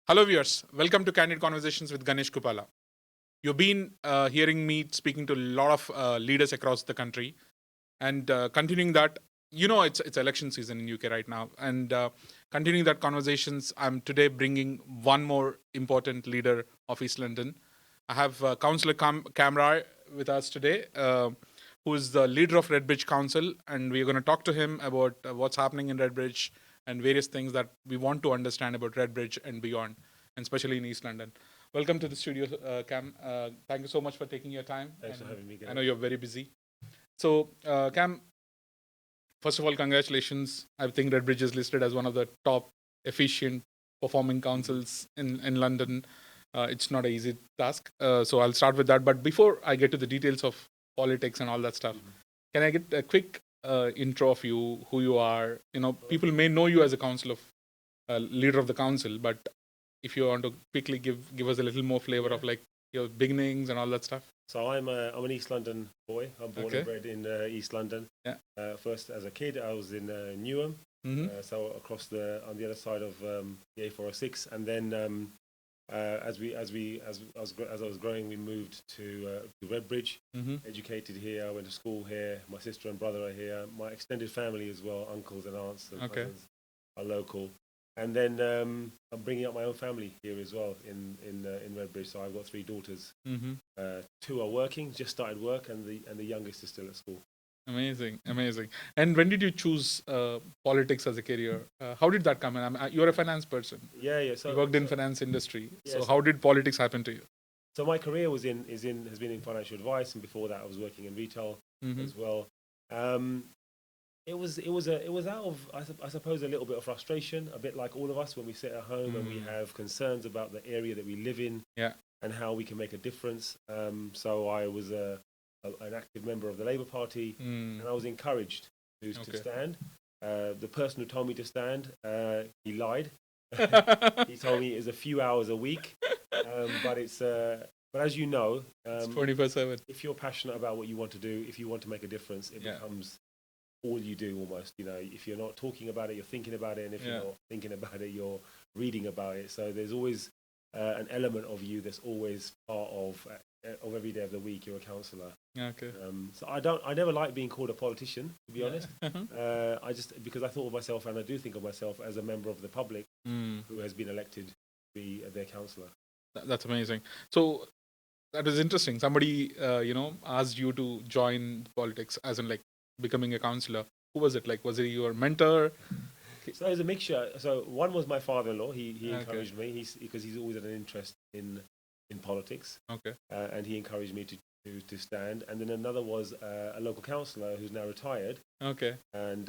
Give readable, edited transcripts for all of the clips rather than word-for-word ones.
Hello viewers, welcome to Candid Conversations with Ganesh Kuppala. You've been hearing me speaking to a lot of leaders across the country, and continuing that, it's election season in UK right now, and continuing that conversations, I'm today bringing one more important leader of East London. I have Councillor Kam Rai with us today, who is the leader of Redbridge Council, and we're going to talk to him about what's happening in Redbridge and various things that we want to understand about Redbridge and beyond, and especially in East London. Welcome to the studio, Cam. Thank you so much for taking your time. Thanks for having me, Ganesh. I know you're very busy. So, Cam, first of all, congratulations. I think Redbridge is listed as one of the top efficient performing councils in London. It's not an easy task. So I'll start with that. But before I get to the details of politics and all that stuff, can I get a quick intro of you, who you are? People may know you as a leader of the council, but if you want to quickly give us a little more flavor of like your beginnings and all that stuff. So I'm an East London boy. I'm born and bred in East London. Yeah. First, as a kid, I was in Newham, so across on the other side of the A406, and then as I was growing, we moved to Redbridge. Educated here. I went to school here. My sister and brother are here. My extended family as well, uncles and aunts and cousins are local. And then I'm bringing up my own family here as well in Redbridge. So I've got 3 daughters. 2 are working, just started work, and the youngest is still at school. Amazing. And when did you choose politics as a career? How did that come in? You're a finance person. Yeah. So you worked in finance industry. Yeah, so how did politics happen to you? So my career has been in financial advice, and before that I was working in retail as well. It was out of, I suppose, a little bit of frustration, a bit like all of us when we sit at home and we have concerns about the area that we live in and how we can make a difference. So I was an active member of the Labour Party, and I was encouraged to stand. The person who told me to stand, he lied. He told me it's a few hours a week, but as you know, it's 24/7. If you're passionate about what you want to do, if you want to make a difference, it becomes all you do almost. If you're not talking about it, you're thinking about it, and if you're not thinking about it, you're reading about it. So there's always an element of you that's always part of every day of the week. You're a councillor. So I never liked being called a politician, to be honest. Because I thought of myself, and I do think of myself as a member of the public who has been elected to be their councillor. That's amazing. So that was interesting. Somebody asked you to join politics, as in like becoming a councillor. Who was it? Like, was it your mentor? So it was a mixture. So one was my father-in-law. He encouraged me. Because he's always had an interest in politics. And he encouraged me to stand. And then another was a local councillor who's now retired. And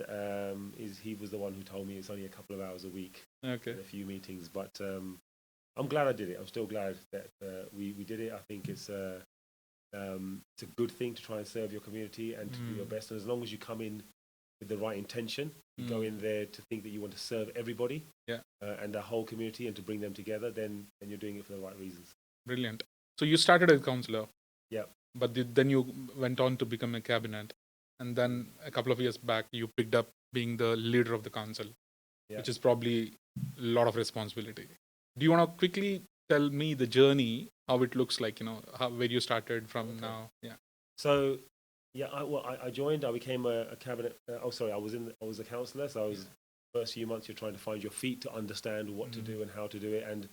he was the one who told me it's only a couple of hours a week. And a few meetings. But I'm glad I did it. I'm still glad that we did it. I think it's a good thing to try and serve your community and to do your best. And as long as you come in with the right intention, you go in there to think that you want to serve everybody and the whole community and to bring them together, then you're doing it for the right reasons. Brilliant. So you started as a councillor. Yeah. But then you went on to become a cabinet. And then a couple of years back, you picked up being the leader of the council, which is probably a lot of responsibility. Do you want to quickly tell me the journey, how it looks like, where you started from now? Yeah. So, I joined. I became a cabinet. I was a councillor. So I was first few months. You're trying to find your feet to understand what to do and how to do it. And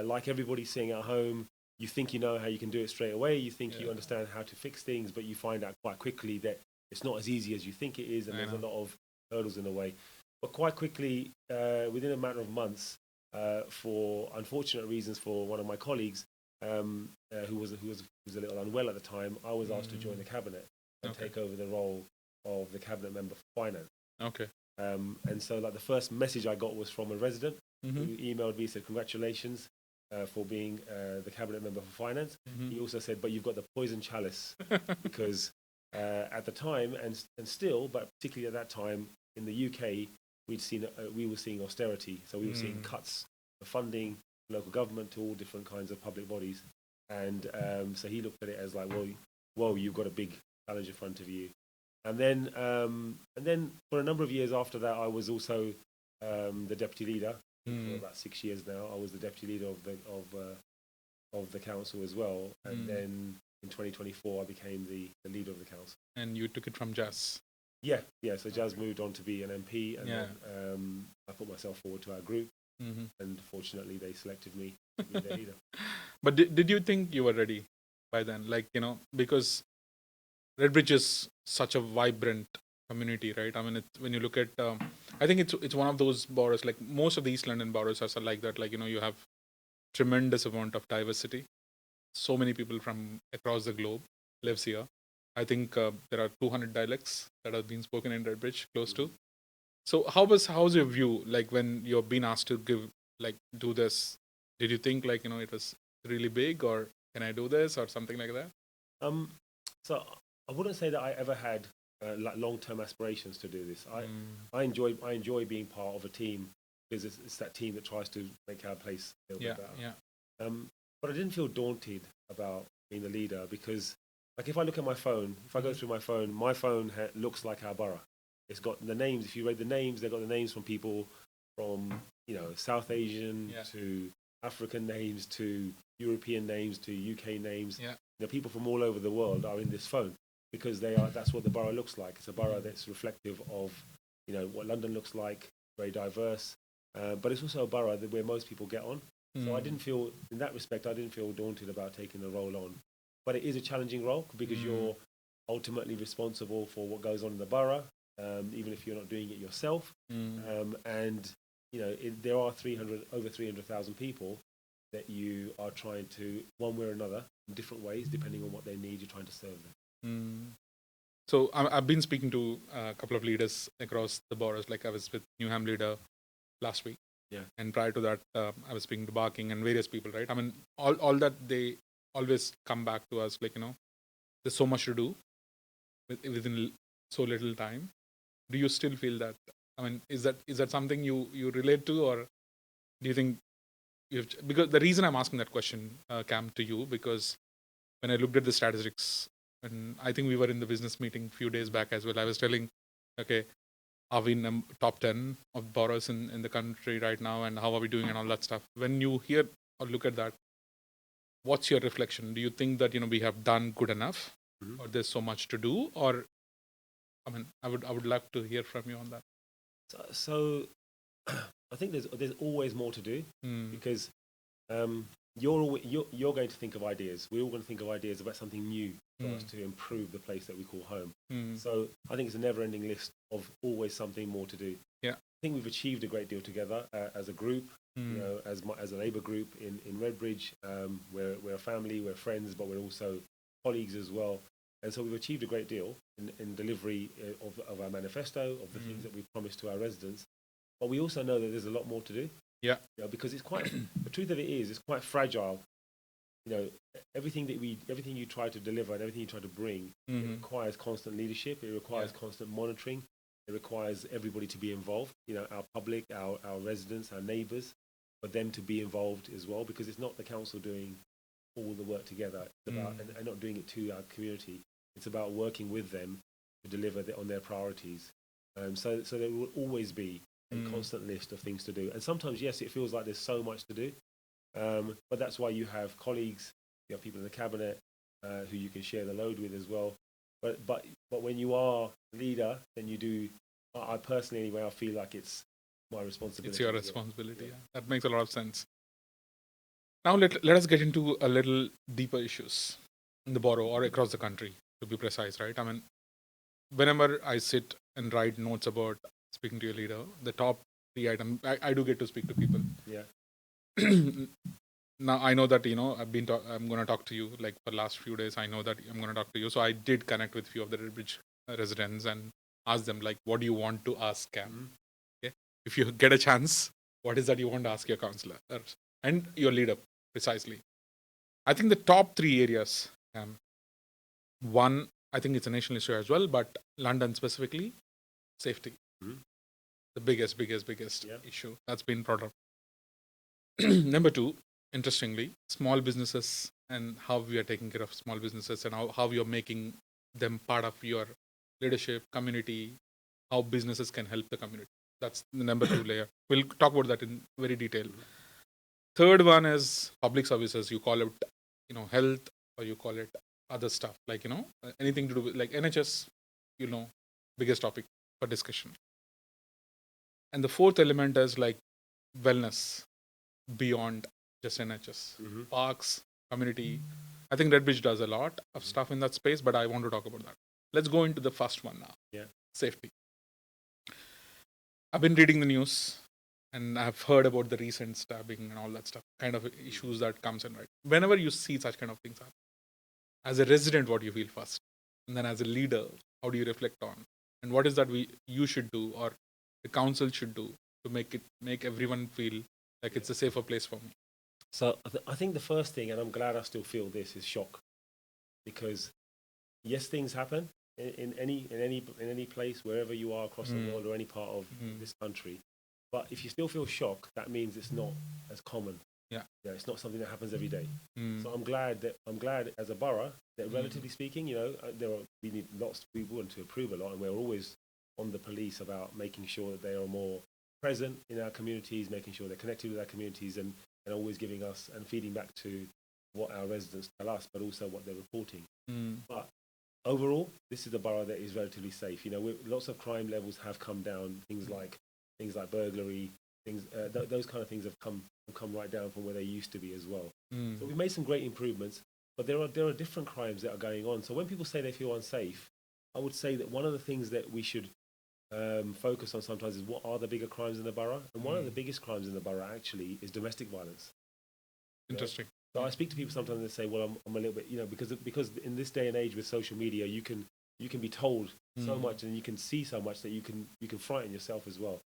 like everybody sitting at home, you think you know how you can do it straight away. You think you understand how to fix things, but you find out quite quickly that it's not as easy as you think it is, and there's a lot of hurdles in the way. But quite quickly, within a matter of months, for unfortunate reasons for one of my colleagues who was a little unwell at the time, I was asked to join the cabinet and take over the role of the cabinet member for finance. And so like the first message I got was from a resident who emailed me, said congratulations for being the cabinet member for finance. He also said, but you've got the poison chalice because at the time and still, but particularly at that time in the UK, we were seeing austerity. So we were seeing cuts of funding, local government, to all different kinds of public bodies. And so he looked at it as like, well, you've got a big challenge in front of you. And then for a number of years after that, I was also the deputy leader for about 6 years now. I was the deputy leader of the council as well, and then in 2024 I became the leader of the council. And you took it from Jazz. Yeah. So Jazz moved on to be an MP, and Yeah. then I put myself forward to our group, and fortunately they selected me to be their leader. But did you think you were ready by then? Like, because Redbridge is such a vibrant community, right? I mean, when you look at, I think it's one of those boroughs, like most of the East London boroughs are like that. Like, you have tremendous amount of diversity. So many people from across the globe lives here. I think there are 200 dialects that have been spoken in Redbridge, close to. So how's your view, like when you're being asked to do this? Did you think it was really big, or can I do this, or something like that? So I wouldn't say that I ever had like long-term aspirations to do this. I enjoy being part of a team, because it's that team that tries to make our place a little bit better. Yeah. But I didn't feel daunted about being the leader, because like if I look at my phone, if I go through my phone looks like our borough. It's got the names. If you read the names, they've got the names from people from South Asian to African names to European names to UK names. Yeah. People from all over the world are in this phone, because that's what the borough looks like. It's a borough that's reflective of what London looks like, very diverse, but it's also a borough where most people get on. So I didn't feel, in that respect, I didn't feel daunted about taking the role on. But it is a challenging role, because you're ultimately responsible for what goes on in the borough, even if you're not doing it yourself. And there are over 300,000 people that you are trying to, one way or another, in different ways, depending on what they need, you're trying to serve them. So I've been speaking to a couple of leaders across the boroughs. Like I was with Newham leader last week. Yeah. And prior to that, I was speaking to Barking and various people, right? I mean, all that, they always come back to us, like, there's so much to do within so little time. Do you still feel that? I mean, is that something you relate to, or do you think because the reason I'm asking that question, Cam, to you, because when I looked at the statistics, and I think we were in the business meeting a few days back as well, I was telling, okay, are we in the top 10 of boroughs in the country right now, and how are we doing and all that stuff? When you hear or look at that, what's your reflection? Do you think that we have done good enough, or there's so much to do, or I mean, I would love to hear from you on that. So I think there's always more to do, because you're going to think of ideas. We're all going to think of ideas about something new for us to improve the place that we call home. So I think it's a never-ending list of always something more to do. Yeah, I think we've achieved a great deal together as a group. As a Labour group in Redbridge. We're a family, we're friends, but we're also colleagues as well. And so we've achieved a great deal in delivery of our manifesto, of the things that we've promised to our residents. But we also know that there's a lot more to do. Yeah. Because it's quite, the truth of it is, it's quite fragile. Everything you try to deliver and everything you try to bring, it requires constant leadership. It requires constant monitoring. It requires everybody to be involved. Our public, our residents, our neighbours, for them to be involved as well, because it's not the council doing all the work together. It's about and not doing it to our community. It's about working with them to deliver on their priorities. So there will always be a constant list of things to do. And sometimes, yes, it feels like there's so much to do. But that's why you have colleagues, you have people in the cabinet who you can share the load with as well. But when you are leader, then you do. I personally, anyway, I feel like it's my responsibility. It's your responsibility. Yeah. That makes a lot of sense. Now let us get into a little deeper issues in the borough or across the country, to be precise, right? I mean, whenever I sit and write notes about speaking to your leader, the top 3 items, I do get to speak to people. Yeah. Now I know that I'm going to talk to you, like for the last few days. I know that I'm going to talk to you, so I did connect with a few of the Redbridge residents and ask them, like, what do you want to ask Cam? Okay, if you get a chance, what is that you want to ask your councillor and your leader precisely? I think the top 3 areas. One, I think it's a national issue as well, but London specifically, safety. The biggest issue that's been brought up. Number 2, interestingly, small businesses and how we are taking care of small businesses and how you're making them part of your leadership, community, how businesses can help the community. That's the number two layer. We'll talk about that in very detail. Third one is public services. You call it, health, or you call it other stuff, like, anything to do with, like, NHS, biggest topic for discussion. And the fourth element is like wellness beyond just NHS. Parks, community. I think Redbridge does a lot of stuff in that space, but I want to talk about that. Let's go into the first one now. Yeah. Safety. I've been reading the news and I've heard about the recent stabbing and all that stuff, kind of issues that comes in, right? Whenever you see such kind of things happen, as a resident, what do you feel first? And then as a leader, how do you reflect on? And what is that you should do, or the council should do, to make everyone feel like it's a safer place for me? So I think the first thing, and I'm glad I still feel this, is shock. Because yes, things happen in any place, wherever you are across the world or any part of this country. But if you still feel shock, that means it's not as common. Yeah. It's not something that happens every day. So I'm glad as a borough that, relatively speaking, we want to improve a lot, and we're always on the police about making sure that they are more present in our communities, making sure they're connected with our communities, and always giving us and feeding back to what our residents tell us, but also what they're reporting. But overall, this is a borough that is relatively safe. Lots of crime levels have come down. Things like burglary, those kind of things have come right down from where they used to be as well. So we've made some great improvements, but there are different crimes that are going on. So when people say they feel unsafe, I would say that one of the things that we should focus on sometimes is what are the bigger crimes in the borough. And one of the biggest crimes in the borough actually is domestic violence. Interesting. So I speak to people sometimes and they say, well, I'm a little bit, because in this day and age with social media, you can be told so much, and you can see so much that you can frighten yourself as well.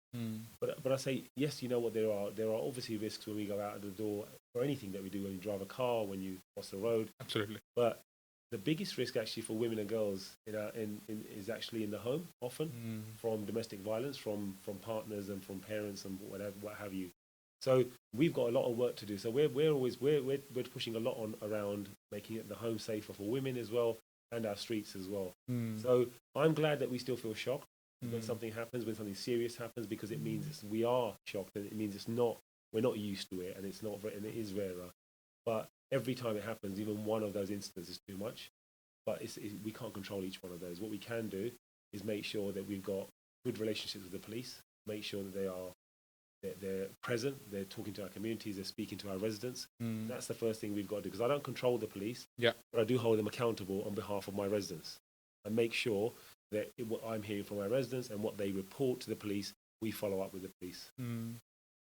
But I say, yes, you know what, there are obviously risks when we go out of the door, or anything that we do, when you drive a car, when you cross the road. Absolutely. But the biggest risk actually for women and girls is actually in the home, often from domestic violence, from partners and from parents and what have you. So we've got a lot of work to do. So we're pushing a lot on around making it the home safer for women as well, and our streets as well. So I'm glad that we still feel shocked when something happens, when something serious happens, because it means we are shocked, and it means we're not used to it, and and it is rarer. But every time it happens, even one of those incidents is too much. But we can't control each one of those. What we can do is make sure that we've got good relationships with the police, make sure that they're present, they're talking to our communities, they're speaking to our residents. That's the first thing we've got to do, because I don't control the police, but I do hold them accountable on behalf of my residents, and make sure that what I'm hearing from my residents and what they report to the police, we follow up with the police.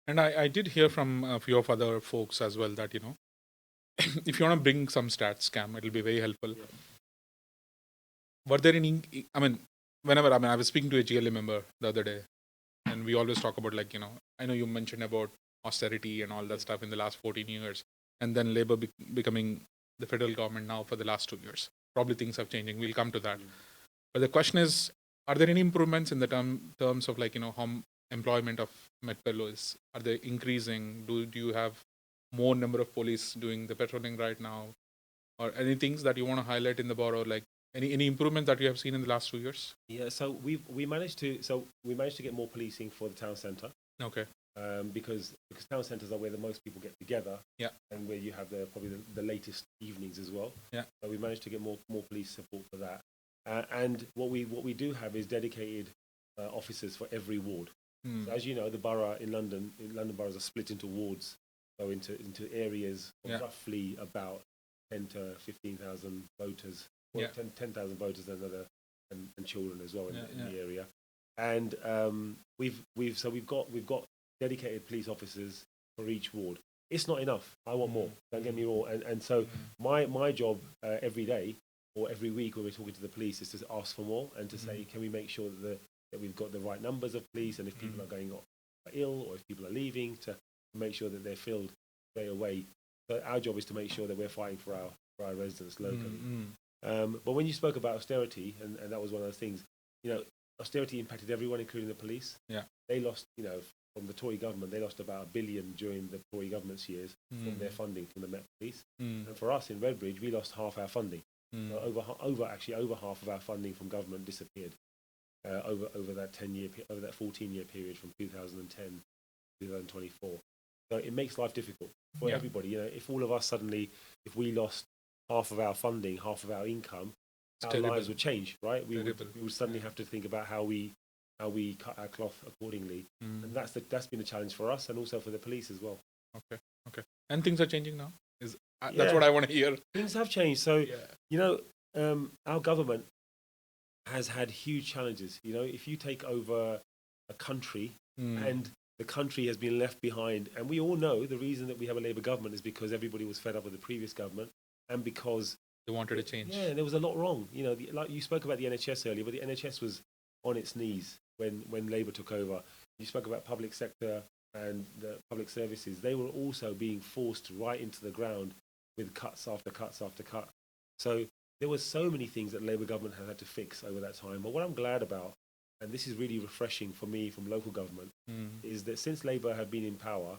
And I did hear from a few of other folks as well that, if you want to bring some stats, Cam, it'll be very helpful. Yeah. Were there any, I was speaking to a GLA member the other day, and we always talk about, like, I know you mentioned about austerity and all that stuff in the last 14 years, and then Labour becoming the federal government now for the last 2 years. Probably things are changing. We'll come to that. But the question is, are there any improvements in the terms of, like, how employment of Met fellows? Are they increasing? Do you have more number of police doing the patrolling right now? Or any things that you want to highlight in the borough, like any improvement that you have seen in the last 2 years? Yeah, so we managed to get more policing for the town centre. Okay. Because town centres are where the most people get together. Yeah. And where you have probably the latest evenings as well. Yeah. So we managed to get more police support for that. And what we do have is dedicated officers for every ward. So as you know, the borough in London boroughs are split into wards, so into areas of roughly about 10 to 15,000 voters, 10,000 voters and children as well in the area. And we've got dedicated police officers for each ward. It's not enough. I want more. Don't get me wrong. And so my job every day or every week when we're talking to the police is to ask for more and to say, can we make sure that we've got the right numbers of police, and if people are going ill or if people are leaving, to make sure that they're filled straight away. So our job is to make sure that we're fighting for our residents locally. But when you spoke about austerity, and that was one of those things, austerity impacted everyone, including the police. Yeah. They lost, from the Tory government, they lost about $1 billion during the Tory government's years from their funding from the Met Police. And for us in Redbridge, we lost half our funding. So over half of our funding from government disappeared. over that 14-year period from 2010 to 2024. So it makes life difficult for everybody. You know, if all of us suddenly, if we lost half of our funding, half of our income, our lives would change, right? We would suddenly have to think about how we cut our cloth accordingly, and that's been a challenge for us and also for the police as well. Okay. And things are changing now. That's what I want to hear. Things have changed. So you know, our government has had huge challenges. You know, if you take over a country and the country has been left behind, and we all know the reason that we have a Labour government is because everybody was fed up with the previous government and because they wanted to change. Yeah, there was a lot wrong. You know, like you spoke about the NHS earlier, but the NHS was on its knees when Labour took over. You spoke about public sector and the public services. They were also being forced right into the ground with cuts after cuts after cut. So there were so many things that Labour government has had to fix over that time. But what I'm glad about, and this is really refreshing for me from local government, is that since Labour have been in power,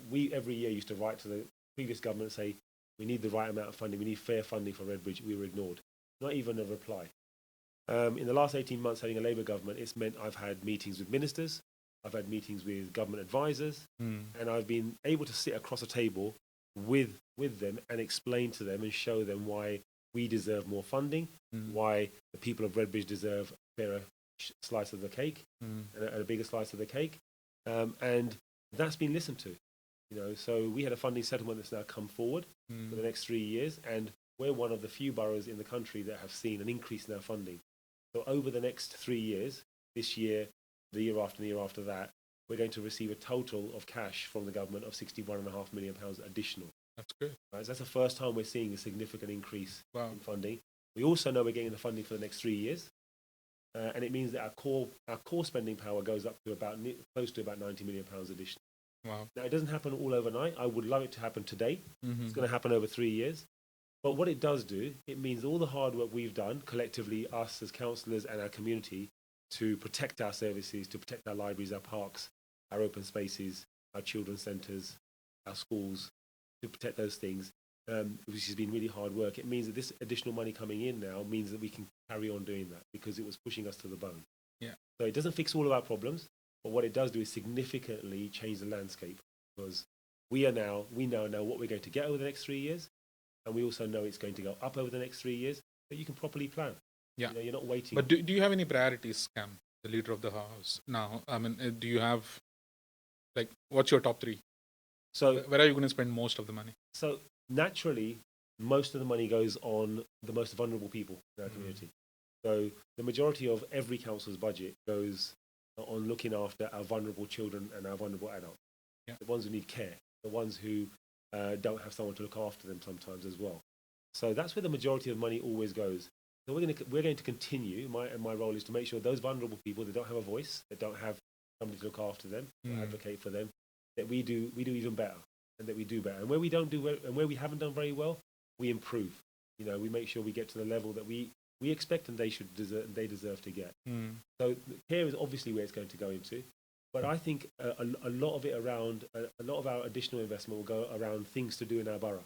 we every year used to write to the previous government and say, we need the right amount of funding, we need fair funding for Redbridge. We were ignored, not even a reply. In the last 18 months having a Labour government, it's meant I've had meetings with ministers, I've had meetings with government advisors, and I've been able to sit across a table with them and explain to them and show them why we deserve more funding, why the people of Redbridge deserve a fairer slice of the cake, and a bigger slice of the cake, and that's been listened to. You know, so we had a funding settlement that's now come forward for the next 3 years, and we're one of the few boroughs in the country that have seen an increase in our funding. So over the next 3 years, this year, the year after, and the year after that, we're going to receive a total of cash from the government of £61.5 million additional. That's good. Right? So that's the first time we're seeing a significant increase in funding. We also know we're getting the funding for the next 3 years, and it means that our core spending power goes up to close to about £90 million additional. Wow. Now, it doesn't happen all overnight. I would love it to happen today. It's going to happen over 3 years. But what it does do, it means all the hard work we've done collectively, us as councillors and our community, to protect our services, to protect our libraries, our parks, our open spaces, our children's centres, our schools, to protect those things, which has been really hard work. It means that this additional money coming in now means that we can carry on doing that because it was pushing us to the bone. Yeah. So it doesn't fix all of our problems, but what it does do is significantly change the landscape, because we now know what we're going to get over the next 3 years, and we also know it's going to go up over the next 3 years, so you can properly plan. Yeah. You know, you're not waiting. But do you have any priorities, Kam, the leader of the house now? I mean, do you have, like, what's your top three? So where are you going to spend most of the money? So naturally, most of the money goes on the most vulnerable people in our community. So the majority of every council's budget goes on looking after our vulnerable children and our vulnerable adults. Yeah. The ones who need care, the ones who don't have someone to look after them sometimes as well. So that's where the majority of money always goes. So we're going to continue. My role is to make sure those vulnerable people that don't have a voice, that don't have somebody to look after them, or advocate for them, that we do even better, and that we do better. And where we don't do and where we haven't done very well, we improve. You know, we make sure we get to the level that we expect and they deserve to get. So care is obviously where it's going to go into. But I think a lot of it around, a lot of our additional investment will go around things to do in our borough.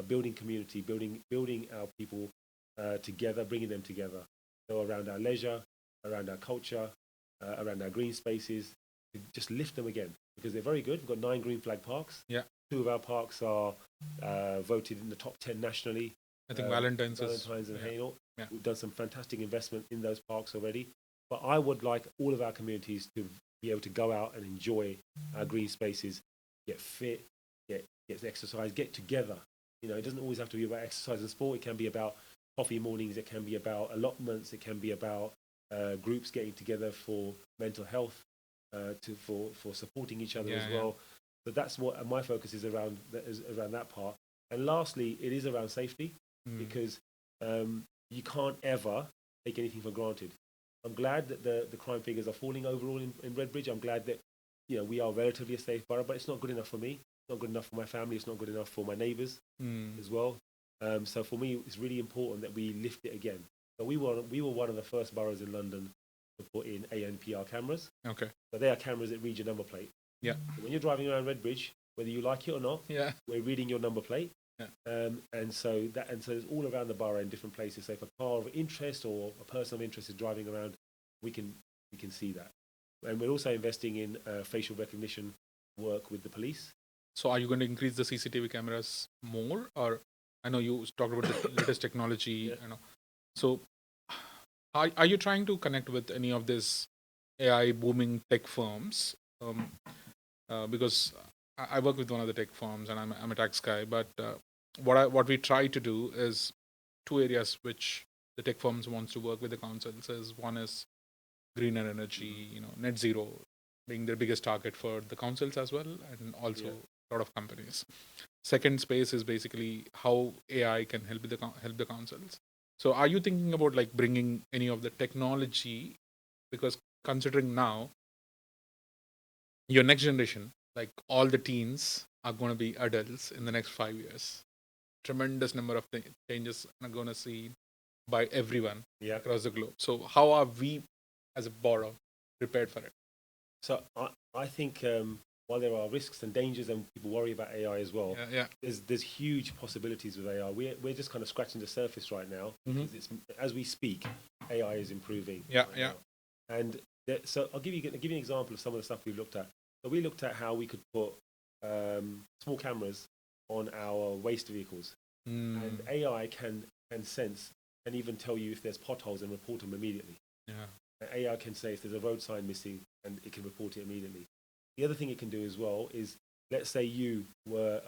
Building community, building our people together, bringing them together. So around our leisure, around our culture, around our green spaces, to just lift them again, because they're very good. We've got 9 green flag parks. Yeah. 2 of our parks are voted in the top 10 nationally. I think Valentine's and Hainault. Yeah. We've done some fantastic investment in those parks already. But I would like all of our communities to be able to go out and enjoy our green spaces, get fit, get exercise, get together. You know, it doesn't always have to be about exercise and sport. It can be about coffee mornings. It can be about allotments. It can be about groups getting together for mental health, for supporting each other as well. So that's what my focus is around that part. And lastly, it is around safety, because you can't ever take anything for granted. I'm glad that the crime figures are falling overall in Redbridge. I'm glad that, you know, we are relatively a safe borough, but it's not good enough for me. It's not good enough for my family. It's not good enough for my neighbours as well. So for me, it's really important that we lift it again. So we were one of the first boroughs in London to put in ANPR cameras. Okay. So they are cameras that read your number plate. Yeah. So when you're driving around Redbridge, whether you like it or not, we're reading your number plate. And so it's all around the borough in different places. So if a car of interest or a person of interest is driving around, we can see that. And we're also investing in facial recognition work with the police. So are you going to increase the CCTV cameras more, or I know you talked about the latest technology, So are you trying to connect with any of these AI booming tech firms? Because I work with one of the tech firms, and I'm a tax guy. But what we try to do is two areas which the tech firms wants to work with the councils is one is greener energy, net zero being their biggest target for the councils as well, and also a lot of companies. Second space is basically how AI can help the councils. So are you thinking about like bringing any of the technology? Because considering now your next generation, like all the teens are going to be adults in the next 5 years. Tremendous number of changes are going to see by everyone across the globe. So how are we as a borough prepared for it? So I think while there are risks and dangers and people worry about AI as well, there's huge possibilities with AI. We're just kind of scratching the surface right now. Because as we speak, AI is improving. Now. And so I'll give you an example of some of the stuff we've looked at. So we looked at how we could put small cameras on our waste vehicles, and AI can sense and even tell you if there's potholes and report them immediately. And AI can say if there's a road sign missing, and it can report it immediately. The other thing it can do as well is, let's say you were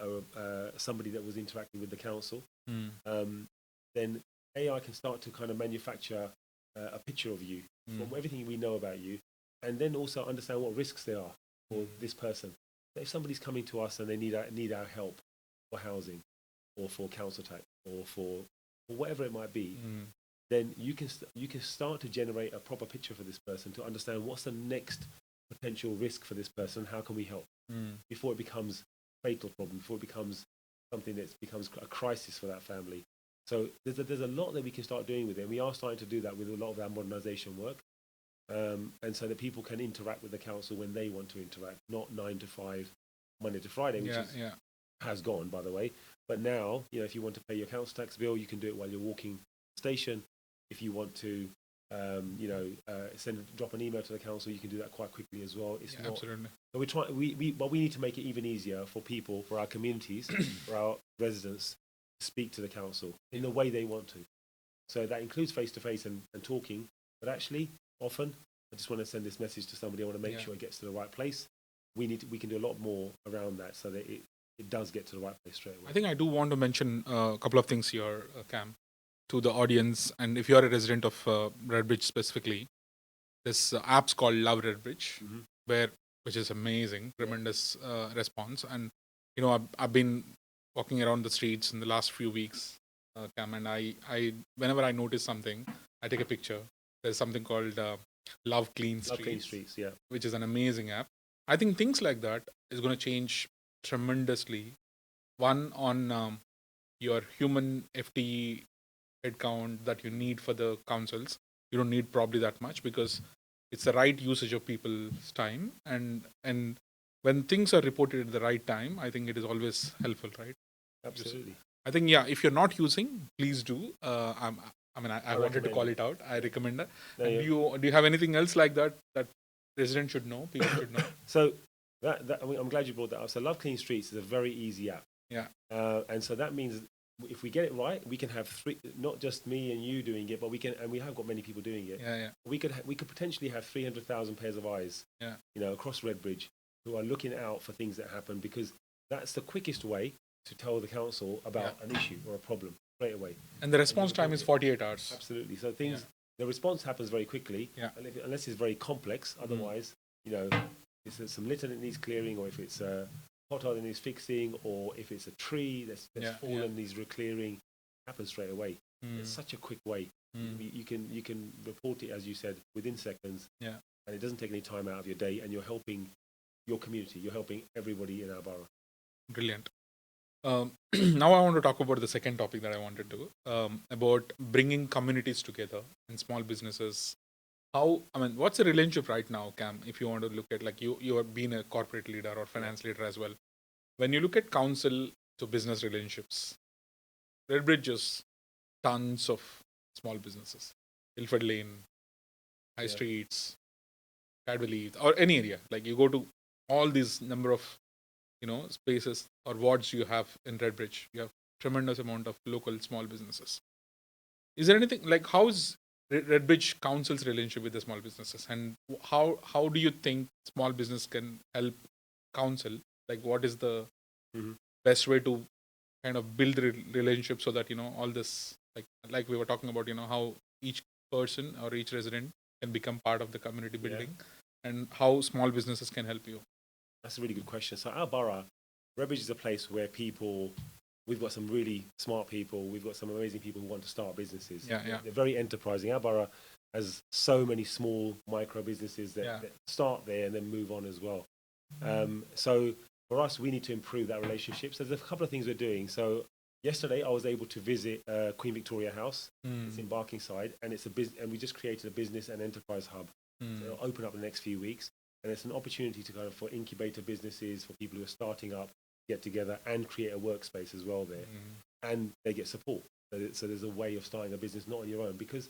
somebody that was interacting with the council, then AI can start to kind of manufacture a picture of you from everything we know about you, and then also understand what risks there are for this person. If somebody's coming to us and they need our help for housing, or for council tax, or for whatever it might be, then you can start to generate a proper picture for this person to understand what's the next potential risk for this person. How can we help before it becomes a fatal problem, before it becomes something that becomes a crisis for that family. So there's a lot that we can start doing with it. And we are starting to do that with a lot of our modernisation work, and so that people can interact with the council when they want to interact, not 9 to 5, Monday to Friday, which has gone, by the way. But now, if you want to pay your council tax bill, you can do it while you're walking the station. If you want to, drop an email to the council, you can do that quite quickly as well. It's not, absolutely. So we need to make it even easier for people, for our communities, for our residents to speak to the council in the way they want to. So that includes face-to-face and talking, but actually, often, I just want to send this message to somebody. I want to make sure it gets to the right place. We can do a lot more around that so that it does get to the right place straight away. I think I do want to mention a couple of things here, Cam, to the audience. And if you're a resident of Redbridge specifically, this app's called Love Redbridge, which is amazing, tremendous response. And I've been walking around the streets in the last few weeks, Cam, and I whenever I notice something, I take a picture. There's something called Love Clean Streets, which is an amazing app. I think things like that is going to change tremendously. One, on your human FTE headcount that you need for the councils. You don't need probably that much, because it's the right usage of people's time. And when things are reported at the right time, I think it is always helpful, right? Absolutely. I think, if you're not using, please do. I wanted to call it out. I recommend that. Do you have anything else like that residents should know, people should know? So I'm glad you brought that up. So Love Clean Streets is a very easy app. And so that means if we get it right, we can have three, not just me and you doing it, but we have got many people doing it. We could potentially have 300,000 pairs of eyes, across Redbridge, who are looking out for things that happen, because that's the quickest way to tell the council about an issue or a problem straight away. And the response time is 48 hours. Absolutely. So the response happens very quickly, unless it's very complex. Otherwise, if there's some litter that needs clearing, or if it's a pothole that needs fixing, or if it's a tree that's fallen, needs clearing, happens straight away. It's such a quick way. You can report it, as you said, within seconds, and it doesn't take any time out of your day, and you're helping your community. You're helping everybody in our borough. Brilliant. Now I want to talk about the second topic that I wanted to, about bringing communities together and small businesses. What's the relationship right now, Cam, if you want to look at, like, you have been a corporate leader or finance leader as well. When you look at council to business relationships, Redbridge is tons of small businesses. Ilford Lane, High Yeah. Streets, Cadbury, or any area. Like you go to all these number of, spaces or wards you have in Redbridge. You have tremendous amount of local small businesses. Is there anything like how is Redbridge Council's relationship with the small businesses, and how do you think small business can help council? Like, what is the Mhm. best way to kind of build the relationship so that all this like we were talking about, how each person or each resident can become part of the community Yeah. building, and how small businesses can help you. That's a really good question. So our borough, Redbridge is a place where we've got some really smart people. We've got some amazing people who want to start businesses. Yeah. They're very enterprising. Our borough has so many small micro businesses that start there and then move on as well. So for us, we need to improve that relationship. So there's a couple of things we're doing. So yesterday, I was able to visit Queen Victoria House. It's in Barkingside, and it's and we just created a business and enterprise hub. So it'll open up in the next few weeks, and it's an opportunity to for incubator businesses, for people who are starting up, get together and create a workspace as well there, and they get support. So there's a way of starting a business not on your own, because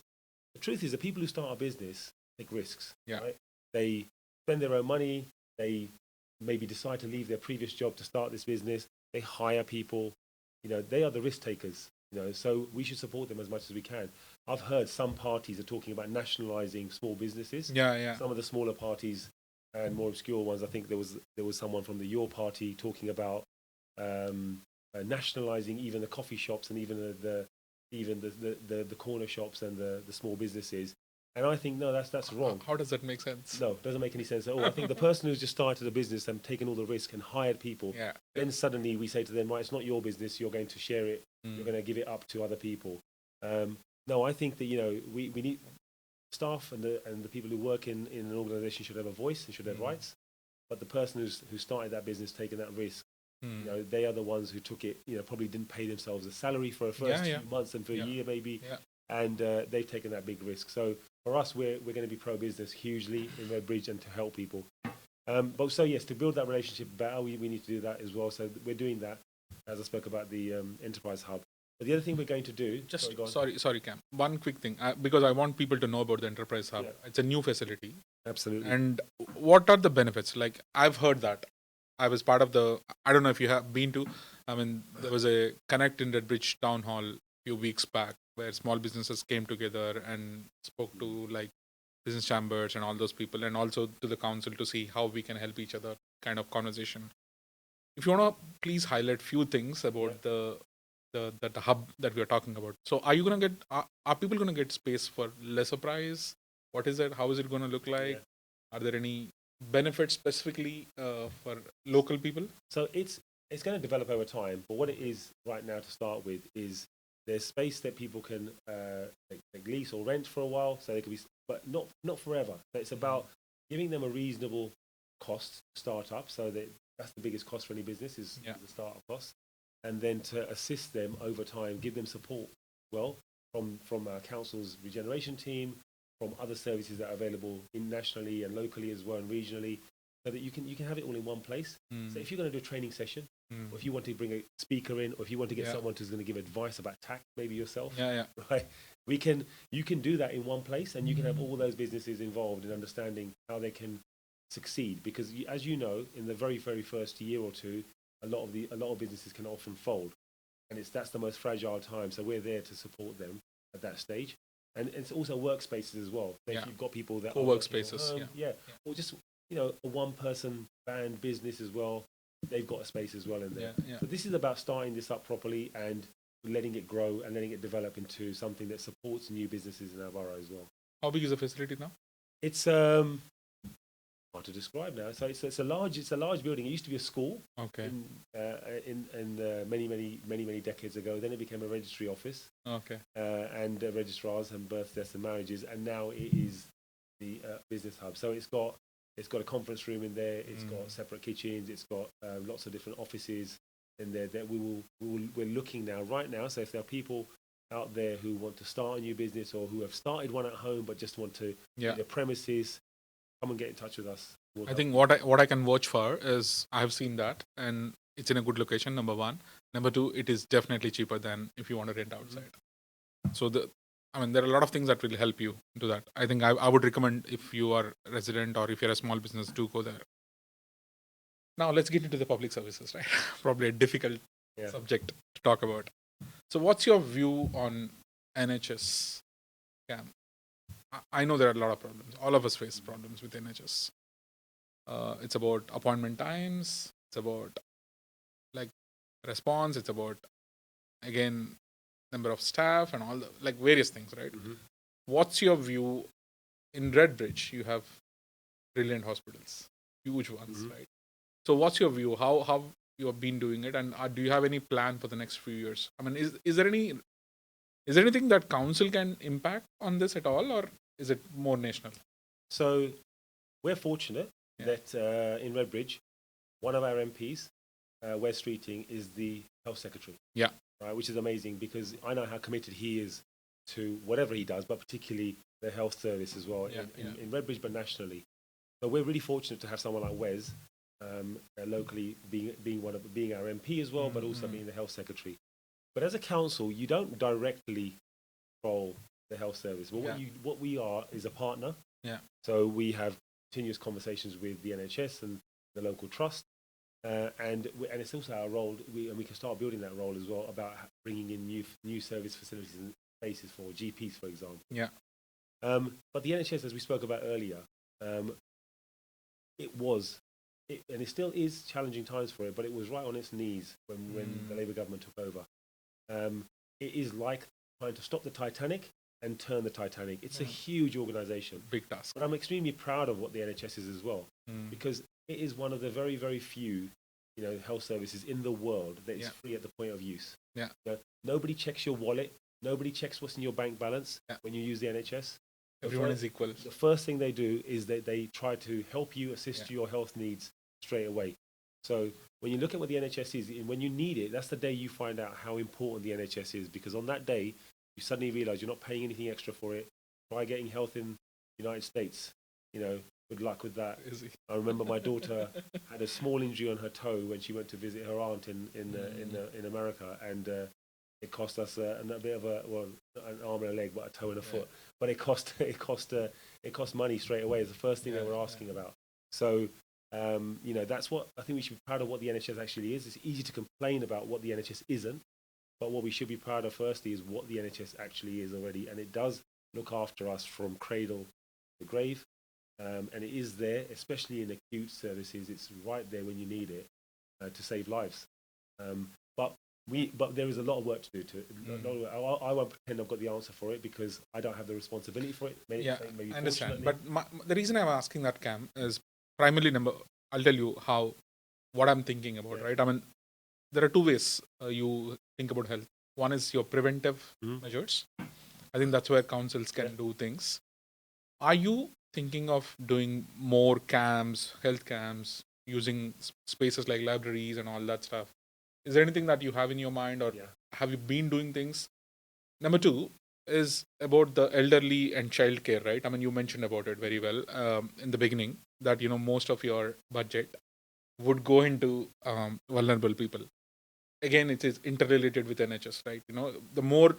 the truth is the people who start a business take risks. Right? They spend their own money. They maybe decide to leave their previous job to start this business. They hire people. They are the risk takers. So we should support them as much as we can. I've heard some parties are talking about nationalising small businesses. Yeah. Some of the smaller parties and more obscure ones. I think there was someone from Your Party talking about nationalising even the coffee shops and even the corner shops and the small businesses. And I think no, that's wrong. How does that make sense? No, it doesn't make any sense at all. I think the person who's just started a business and taken all the risk and hired people, then suddenly we say to them, right, it's not your business. You're going to share it. You're going to give it up to other people. No, I think that we need staff and the people who work in an organisation should have a voice and should have rights. But the person who started that business, taking that risk, they are the ones who took it. Probably didn't pay themselves a salary for a first few months and for a year maybe, and they've taken that big risk. So for us, we're going to be pro-business hugely in Redbridge and to help people. But so yes, to build that relationship better, we need to do that as well. So we're doing that, as I spoke about the enterprise hub. But the other thing we're going to do... Sorry, Cam. One quick thing, because I want people to know about the enterprise hub. It's a new facility. Absolutely. And what are the benefits? Like, I've heard that. I was part of I don't know if you have been to, there was a Connect in Redbridge town hall a few weeks back where small businesses came together and spoke to business chambers and all those people, and also to the council to see how we can help each other kind of conversation. If you want to please highlight few things about the hub that we are talking about. So are you going to get, are people going to get space for lesser price? What is it? How is it going to look like? Are there any benefits specifically for local people? So it's going to develop over time, but what it is right now to start with is there's space that people can lease or rent for a while, so they can be, but not forever. So it's about giving them a reasonable cost to start up, so that's the biggest cost for any business is the startup cost, and then to assist them over time, give them support, from our council's regeneration team, from other services that are available nationally and locally as well and regionally, so that you can have it all in one place. So if you're going to do a training session, or if you want to bring a speaker in, or if you want to get someone who's going to give advice about tax, maybe yourself, right? You can do that in one place, and you can have all those businesses involved in understanding how they can succeed. Because as you know, in the very, very first year or two, a lot of businesses can often fold, and that's the most fragile time. So we're there to support them at that stage. And it's also workspaces as well. So if you've got people that are workspaces, or just a one-person band business as well, they've got a space as well in there. So this is about starting this up properly and letting it grow and letting it develop into something that supports new businesses in our borough as well. How big is the facility now? It's hard to describe now. So it's a large building. It used to be a school. Okay. In many decades ago. Then it became a registry office. Okay. And registrars and birth, deaths and marriages, and now it is the business hub. So it's got a conference room in there. It's got separate kitchens. It's got lots of different offices in there that we're looking right now. So if there are people out there who want to start a new business or who have started one at home but just want to get their premises, come and get in touch with us. I think what I can watch for is I have seen that, and it's in a good location, number one. Number two, it is definitely cheaper than if you want to rent outside. So there are a lot of things that will help you do that. I think I would recommend, if you are a resident or if you're a small business, do go there. Now let's get into the public services, right? Probably a difficult subject to talk about. So what's your view on NHS, Cam? I know there are a lot of problems. All of us face problems with NHS. It's about appointment times. It's about like response. It's about, again, number of staff and all the various things, right? What's your view? In Redbridge, you have brilliant hospitals, huge ones, right? So what's your view? How you have been doing it, and do you have any plan for the next few years? Is there anything that council can impact on this at all, or is it more national? So we're fortunate that in Redbridge, one of our MPs, Wes Streeting, is the health secretary. Yeah. Right, which is amazing, because I know how committed he is to whatever he does, but particularly the health service as well in Redbridge, but nationally. So we're really fortunate to have someone like Wes locally being our MP as well, but also being the health secretary. But as a council, you don't directly control the health service. But what we are is a partner. Yeah. So we have continuous conversations with the NHS and the local trust. And it's also our role, we can start building that role as well, about bringing in new service facilities and spaces for GPs, for example. Yeah. But the NHS, as we spoke about earlier, and it still is challenging times for it, but it was right on its knees when the Labour government took over. It is like trying to stop the Titanic and turn the Titanic. It's a huge organisation. Big task. But I'm extremely proud of what the NHS is as well, because it is one of the very, very few, health services in the world that is free at the point of use. Yeah. Nobody checks your wallet. Nobody checks what's in your bank balance when you use the NHS. Everyone is equal. The first thing they do is that they try to help you, assist your health needs straight away. So when you look at what the NHS is, and when you need it, that's the day you find out how important the NHS is, because on that day, you suddenly realise you're not paying anything extra for it. Try getting health in the United States. Good luck with that. I remember my daughter had a small injury on her toe when she went to visit her aunt in America, and it cost us a bit of an arm and a leg, but a toe and a foot. But it cost money straight away. It's the first thing they were asking about. So that's what I think we should be proud of, what the NHS actually is. It's easy to complain about what the NHS isn't, but what we should be proud of firstly is what the NHS actually is already, and it does look after us from cradle to grave. And it is there, especially in acute services. It's right there when you need it to save lives. But there is a lot of work to do to it. I won't pretend I've got the answer for it, because I don't have the responsibility for it. Maybe I understand. But the reason I'm asking that, Cam, is primarily I'll tell you what I'm thinking about, right? There are two ways you think about health. One is your preventive measures. I think that's where councils can do things. Are you thinking of doing more camps, health camps, using spaces like libraries and all that stuff? Is there anything that you have in your mind, or have you been doing things? Number two is about the elderly and childcare, right? You mentioned about it very well in the beginning, that most of your budget would go into vulnerable people. Again, it is interrelated with NHS, right? The more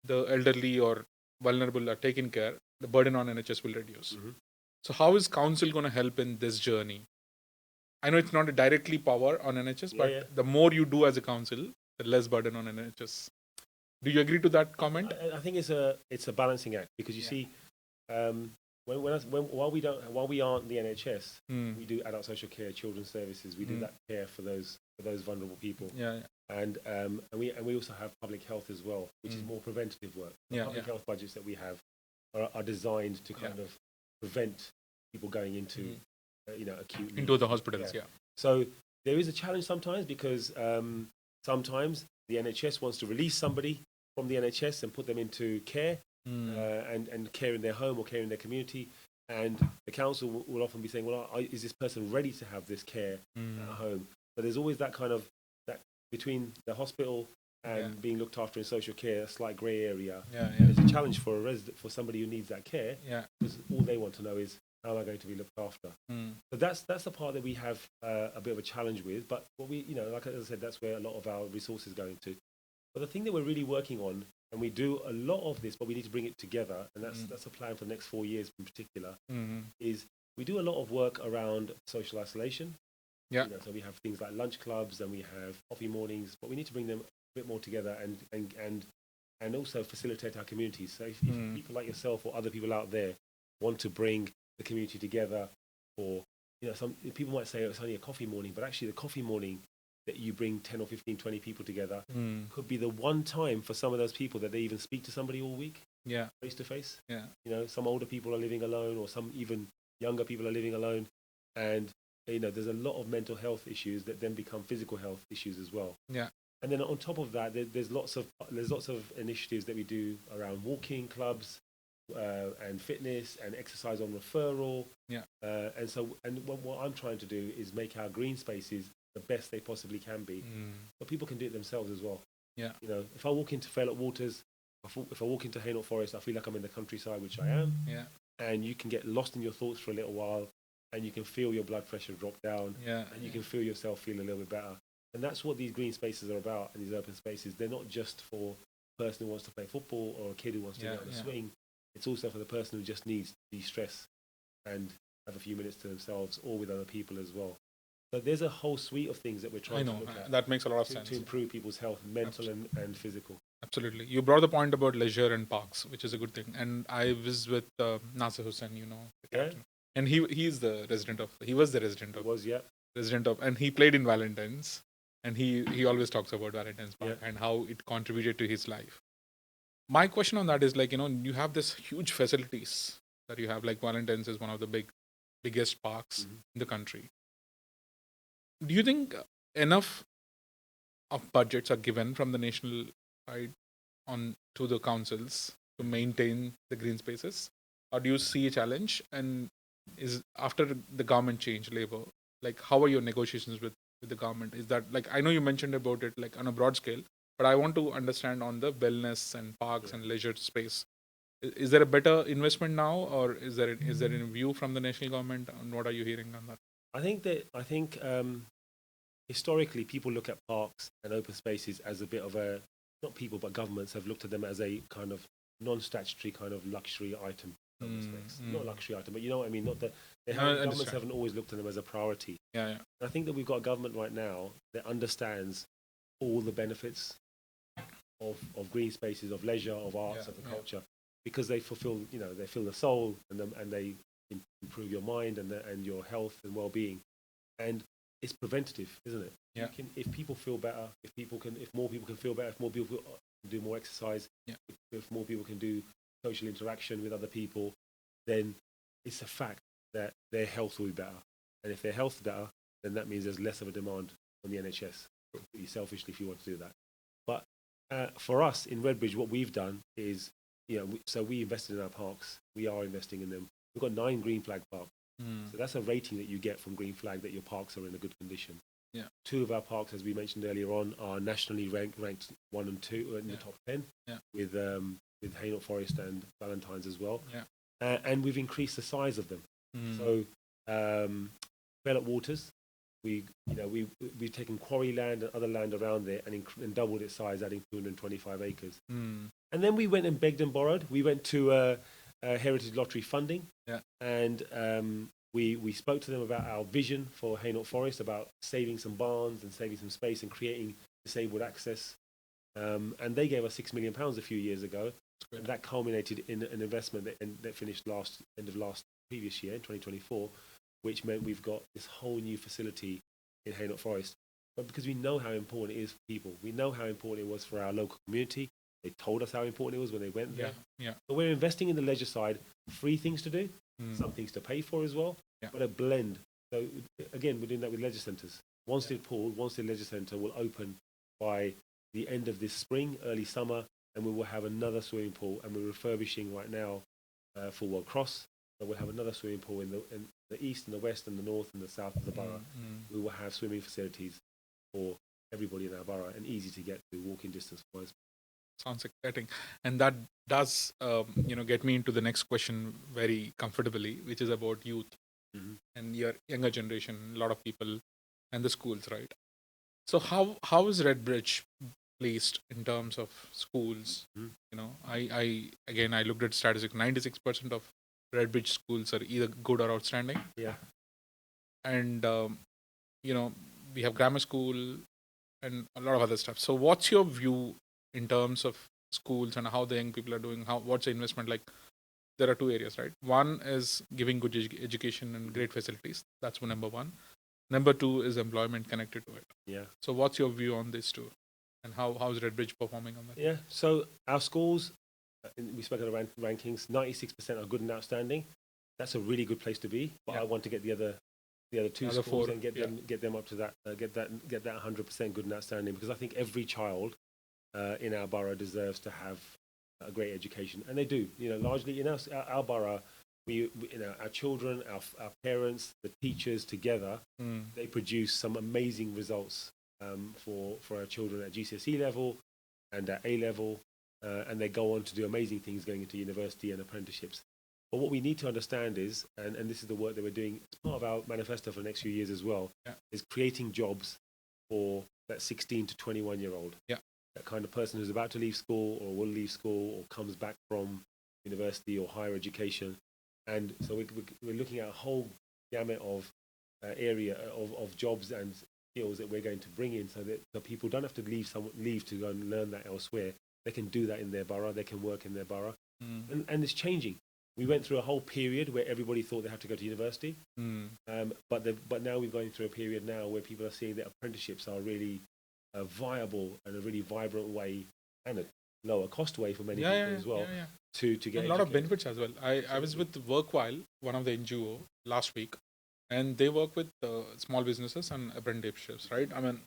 the elderly or vulnerable are taken care, the burden on NHS will reduce. So how is council going to help in this journey? I know it's not a directly power on NHS, but the more you do as a council, the less burden on NHS. Do you agree to that comment? I think it's a balancing act, because you see, while we aren't the NHS, we do adult social care, children's services. We do that care for those vulnerable people. And we also have public health as well, which is more preventative work. The public health budgets that we have are designed to kind of prevent people going into acute into the hospitals. So there is a challenge sometimes, because sometimes the NHS wants to release somebody from the NHS and put them into care and care in their home or care in their community, and the council will often be saying, well, is this person ready to have this care at home? But there's always that kind of that between the hospital and being looked after in social care, a slight grey area. It's a challenge for a resident, for somebody who needs that care, because all they want to know is, How am I going to be looked after? Mm. So that's the part that we have a bit of a challenge with. But what we, like I said, that's where a lot of our resources go into. But the thing that we're really working on, and we do a lot of this, but we need to bring it together, and that's a plan for the next 4 years in particular, is we do a lot of work around social isolation. Yeah. So we have things like lunch clubs and we have coffee mornings, but we need to bring them a bit more together and also facilitate our communities. So if people like yourself or other people out there want to bring the community together, or some people might say, oh, it's only a coffee morning, but actually the coffee morning that you bring 10 or 15, 20 people together could be the one time for some of those people that they even speak to somebody all week, face to face. Some older people are living alone, or some even younger people are living alone, and there's a lot of mental health issues that then become physical health issues as well. And then on top of that, there's lots of initiatives that we do around walking clubs and fitness and exercise on referral. And what I'm trying to do is make our green spaces the best they possibly can be, but people can do it themselves as well. If I walk into Fairlock Waters, if I walk into Hainault Forest, I feel like I'm in the countryside, which I am. And you can get lost in your thoughts for a little while, and you can feel your blood pressure drop down, and you can feel yourself feel a little bit better. And that's what these green spaces are about, and these open spaces. They're not just for a person who wants to play football or a kid who wants to get on a swing. It's also for the person who just needs to de-stress and have a few minutes to themselves, or with other people as well. So there's a whole suite of things that we're trying to look at. That makes a lot of sense. To improve people's health, mental and physical. Absolutely. You brought the point about leisure and parks, which is a good thing. And I was with Nasir Hussain, the captain. And he was the resident of, and he played in Valentine's. And he always talks about Valentine's Park and how it contributed to his life. My question on that is, you have this huge facilities that you have, like Valentine's is one of the biggest parks in the country. Do you think enough of budgets are given from the national side to the councils to maintain the green spaces? Or do you see a challenge? And is after the government change, Labour, how are your negotiations with the government? Is that, I know you mentioned about it on a broad scale, but I want to understand on the wellness and parks and leisure space. Is there a better investment now, or is there a view from the national government, and what are you hearing on that? I think historically people look at parks and open spaces as a bit of a, not people but governments have looked at them as a kind of non-statutory kind of luxury item. Not luxury item, but you know what I mean. Not that governments haven't always looked at them as a priority. I think that we've got a government right now that understands all the benefits of green spaces, of leisure, of arts, of the culture, because they fulfill, they fill the soul and they improve your mind and your health and well-being, and it's preventative, isn't it? If people feel better, if more people can feel better, if more people can do more exercise, if more people can do social interaction with other people, then it's a fact that their health will be better. And if their health is better, then that means there's less of a demand on the NHS, selfishly, if you want to do that. But for us in Redbridge, what we've done is, so we invested in our parks. We are investing in them. We've got 9 green flag parks. So that's a rating that you get from Green Flag that your parks are in a good condition. 2 of our parks, as we mentioned earlier on, are nationally ranked 1 and 2 in the top 10, with Hainault Forest and Valentine's as well. And we've increased the size of them. So Fairlock Waters, we've taken quarry land and other land around there and doubled its size, adding 225 acres. And then we went and begged and borrowed. We went to Heritage Lottery funding, and we spoke to them about our vision for Hainault Forest, about saving some barns and saving some space and creating disabled access. And they gave us £6 million a few years ago. And that culminated in an investment that finished previous year, in 2024, which meant we've got this whole new facility in Hainault Forest. But because we know how important it is for people, we know how important it was for our local community. They told us how important it was when they went there. But we're investing in the leisure side, free things to do, some things to pay for as well, but a blend. So again, we're doing that with leisure centres. Wanstead Pool, Wanstead Leisure Centre will open by the end of this spring, early summer, and we will have another swimming pool, and we're refurbishing right now for World Cross. So we'll have another swimming pool in the east and the west and the north and the south of the borough. We will have swimming facilities for everybody in our borough, and easy to get to, walking distance for us. Sounds exciting, and that does get me into the next question very comfortably, which is about youth and your younger generation, a lot of people, and the schools, right? So how is Redbridge placed in terms of schools? I again I looked at statistics. 96% of Redbridge schools are either good or outstanding, Yeah. and you know we have grammar school and a lot of other stuff. So what's your view in terms of schools and how the young people are doing? What's the investment like? There are two areas, right? One is giving good education and great facilities. That's number one. Number two is employment connected to it. Yeah. So what's your view on this two? And how is Redbridge performing on that? Yeah. So our schools, we spoke of the rankings. 96% are good and outstanding. That's a really good place to be. But I want to get the other two Other schools four, and get them up to that, get that 100% good and outstanding. Because I think every child in our borough deserves to have a great education, and they do. Largely in our borough, we our children, our parents, the teachers together, they produce some amazing results for our children at GCSE level and at A level, and they go on to do amazing things going into university and apprenticeships. But what we need to understand is, and this is the work that we're doing as part of our manifesto for the next few years as well, is creating jobs for that 16 to 21-year-old. Yeah. That kind of person who's about to leave school or will leave school or comes back from university or higher education. And so we're looking at a whole gamut of area of jobs and skills that we're going to bring in so that the people don't have to leave to go and learn that elsewhere. They can do that in their borough. They can work in their borough. And it's changing. We went through a whole period where everybody thought they had to go to university. But now we're going through a period now where people are seeing that apprenticeships are really viable and a really vibrant way and a lower cost way for many people as well to get a lot of benefits as well. I was with Workwhile, one of the NGO, last week, and they work with small businesses and apprenticeships, right? I mean,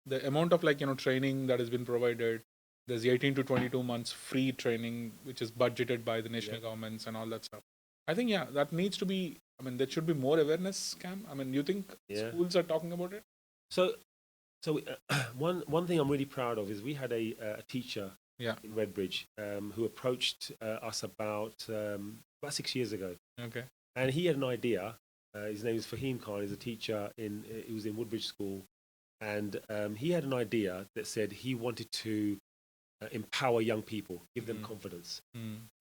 the amount of training that has been provided, there's 18 to 22 months free training, which is budgeted by the national governments and all that stuff. I think, that needs to be, there should be more awareness, Cam. You think schools are talking about it? So one thing I'm really proud of is we had a teacher in Redbridge who approached us about 6 years ago. Okay. And he had an idea. His name is Fahim Khan. He's a teacher he was in Woodbridge School. And he had an idea that said he wanted to empower young people, give them confidence.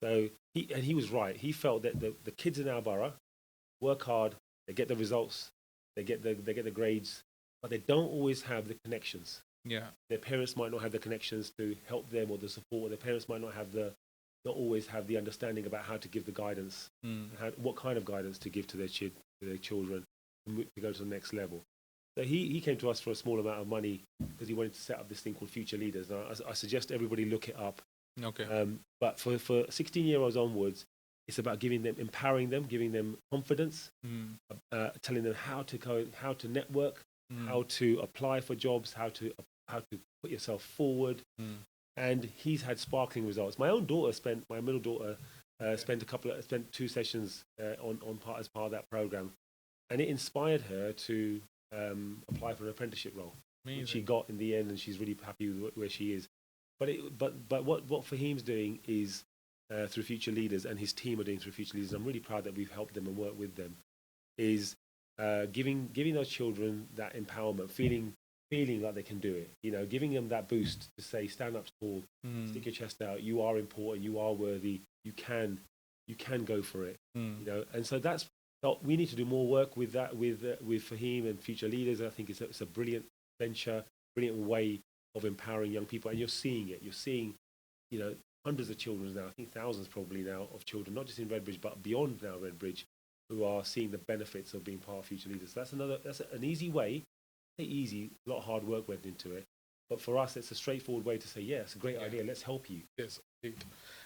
So he was right. He felt that the kids in our borough work hard, they get the results, they get the grades, but they don't always have the connections. Yeah. Their parents might not have the connections to help them or the support. Their parents might not always have the understanding about how to give the guidance, what kind of guidance to give to their children to go to the next level. So he came to us for a small amount of money because he wanted to set up this thing called Future Leaders. Now, I suggest everybody look it up. Okay. But for 16-year-olds onwards, it's about empowering them, giving them confidence, telling them how to network, how to apply for jobs, how to put yourself forward. And he's had sparkling results. My middle daughter spent 2 sessions as part of that program, and it inspired her to apply for an apprenticeship role. Which she got in the end, and she's really happy with where she is. But what Fahim's doing is through Future Leaders, and his team are doing through Future Leaders. I'm really proud that we've helped them and worked with them. Is giving those children that empowerment, feeling like they can do it. Giving them that boost to say, stand up tall, stick your chest out. You are important. You are worthy. You can go for it. And so we need to do more work with that with Fahim and Future Leaders. I think it's a brilliant venture, brilliant way of empowering young people, and you're seeing it. You're seeing, hundreds of children now. I think thousands probably now of children, not just in Redbridge but beyond now Redbridge, who are seeing the benefits of being part of Future Leaders. So that's an easy way. Easy, a lot of hard work went into it, but for us, it's a straightforward way to say, it's a great idea. Let's help you. Yes,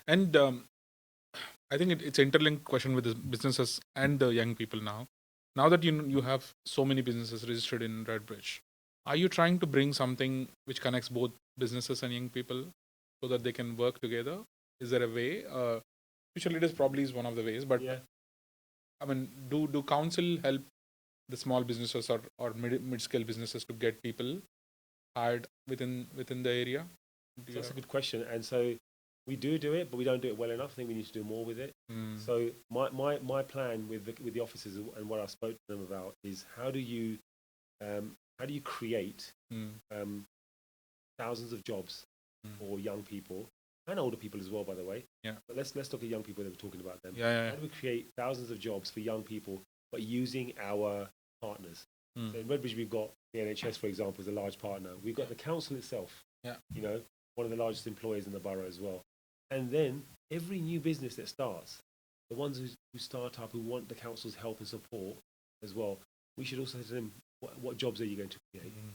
and I think it's an interlinked question with the businesses and the young people now. Now that you have so many businesses registered in Redbridge, are you trying to bring something which connects both businesses and young people so that they can work together? Is there a way? Future Leaders probably is one of the ways, but do council help the small businesses or mid-scale businesses to get people hired within the area? Do you That's a have? good question. And so we do it, but we don't do it well enough. I think we need to do more with it. Mm. So my plan with the officers and what I spoke to them about is how do you create Mm. um, thousands of jobs Mm. for young people and older people as well, by the way. Yeah. But let's look at young people that we're talking about them. Yeah. How do we create thousands of jobs for young people, but using our partners? Mm. So in Redbridge, we've got the NHS, for example, is a large partner. We've got the council itself. Yeah. You know, one of the largest employers in the borough as well. And then every new business that starts, the ones who start up, who want the council's help and support as well, we should also say to them, what jobs are you going to create? Mm.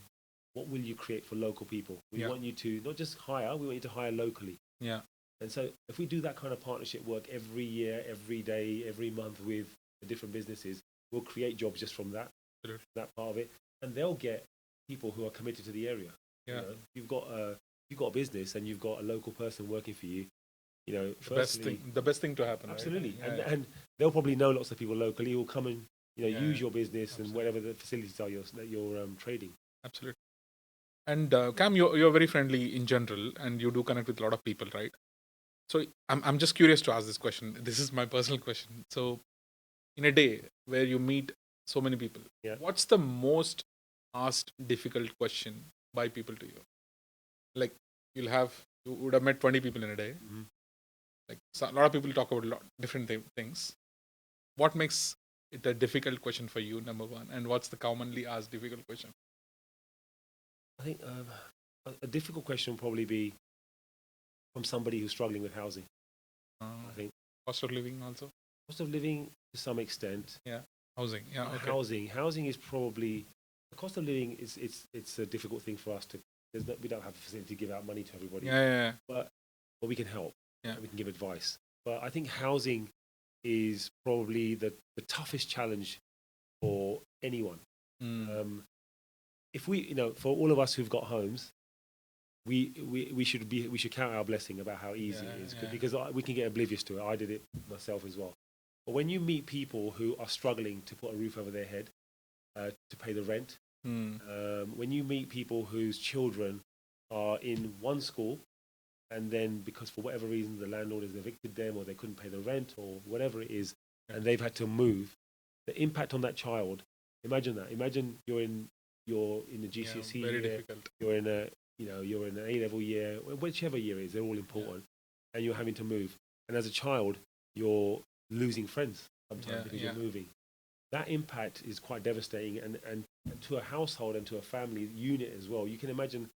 What will you create for local people? We Yeah. want you to not just hire, we want you to hire locally. Yeah. And so if we do that kind of partnership work every year, every day, every month with the different businesses, we'll create jobs just from that, Absolutely. that part of it. And they'll get people who are committed to the area. Yeah. You know, you've got a business and you've got a local person working for you. You know, The best thing to happen. absolutely. Right? Yeah. And they'll probably know lots of people locally who will come and use your business Absolutely. and whatever the facilities are you're trading. Absolutely. And Cam, you're very friendly in general, and you do connect with a lot of people, right? So I'm just curious to ask this question. This is my personal question. So, in a day where you meet so many people, Yeah. what's the most asked difficult question by people to you? Like you would have met 20 people in a day. Mhm. Like a lot of people talk about different things. What makes it a difficult question for you, number one, and what's the commonly asked difficult question? I think a difficult question will probably be from somebody who's struggling with housing. I think Cost of living also. cost of living to some extent. Housing. Yeah. Okay. Housing is probably the cost of living. It's a difficult thing for us to. We don't have a facility to give out money to everybody. Yeah. But we can help. Yeah. We can give advice. But I think housing is probably the toughest challenge for anyone. Mm. If we, for all of us who've got homes, we should count our blessing about how easy it is, because we can get oblivious to it. I did it myself as well. But when you meet people who are struggling to put a roof over their head, to pay the rent, when you meet people whose children are in one school, and then because for whatever reason the landlord has evicted them, or they couldn't pay the rent, or whatever it is, and they've had to move, the impact on that child. Imagine that. Imagine you're in the GCSE very year, difficult. you're in an A-level year, whichever year it is, they're all important, and you're having to move. And as a child, you're losing friends sometimes because you're moving. That impact is quite devastating, and to a household and to a family unit as well. You can imagine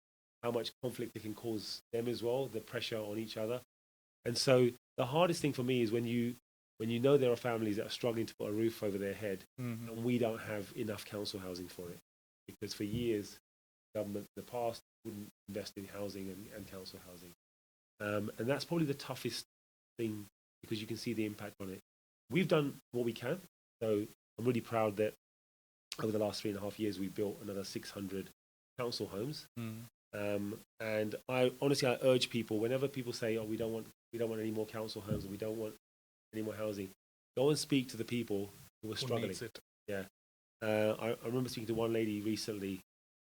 how much conflict it can cause them as well, the pressure on each other. And so the hardest thing for me is when you know there are families that are struggling to put a roof over their head, Mm-hmm. and we don't have enough council housing for it. Because for years, government in the past wouldn't invest in housing and council housing. And that's probably the toughest thing, because you can see the impact on it. We've done what we can. So I'm really proud that over the last 3.5 years, we've built another 600 council homes. And I urge people, whenever people say, "Oh, we don't want any more council homes, or we don't want any more housing," go and speak to the people who are struggling. Needs it. Yeah. I remember speaking to one lady recently,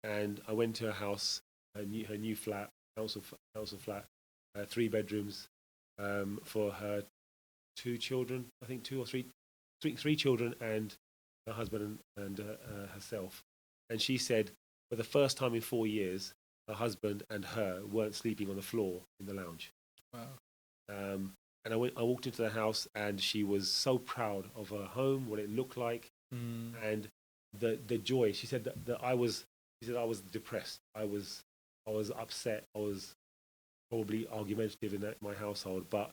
and I went to her house, her new flat, council flat, 3 bedrooms, for her 2 children, I think 2 or 3 children, and her husband and herself. And she said, for the first time in 4 years, her husband and her weren't sleeping on the floor in the lounge. Wow. And I walked into the house, and she was so proud of her home, what it looked like, and the joy. She said that I was depressed. I was upset. I was probably argumentative in my household, but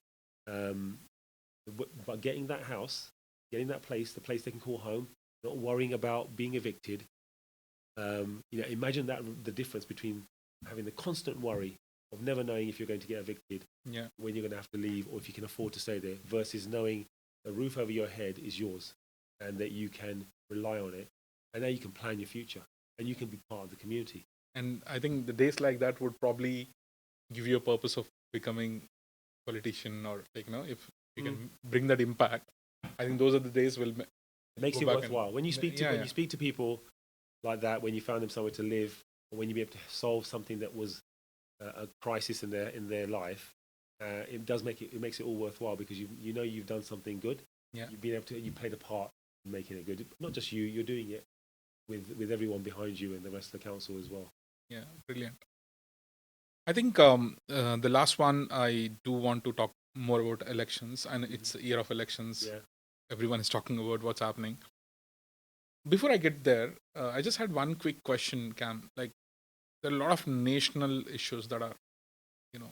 getting that house, getting that place, the place they can call home, not worrying about being evicted. Imagine the difference between having the constant worry of never knowing if you're going to get evicted, when you're going to have to leave, or if you can afford to stay there, versus knowing the roof over your head is yours and that you can rely on it, and now you can plan your future and you can be part of the community. And I think the days like that would probably give you a purpose of becoming a politician, or if you can bring that impact. I think those are the days will. It makes it worthwhile when you speak to you speak to people like that, when you found them somewhere to live, or when you be able to solve something that was a crisis in their life, it makes it all worthwhile, because you know you've done something good. Yeah. You've been able to, you played a part in making it good. Not just you, you're doing it with everyone behind you and the rest of the council as well. Yeah, brilliant. I think the last one, I do want to talk more about elections, and it's a year of elections. Yeah. Everyone is talking about what's happening. Before I get there, I just had one quick question, Cam. Like, there are a lot of national issues that are, you know,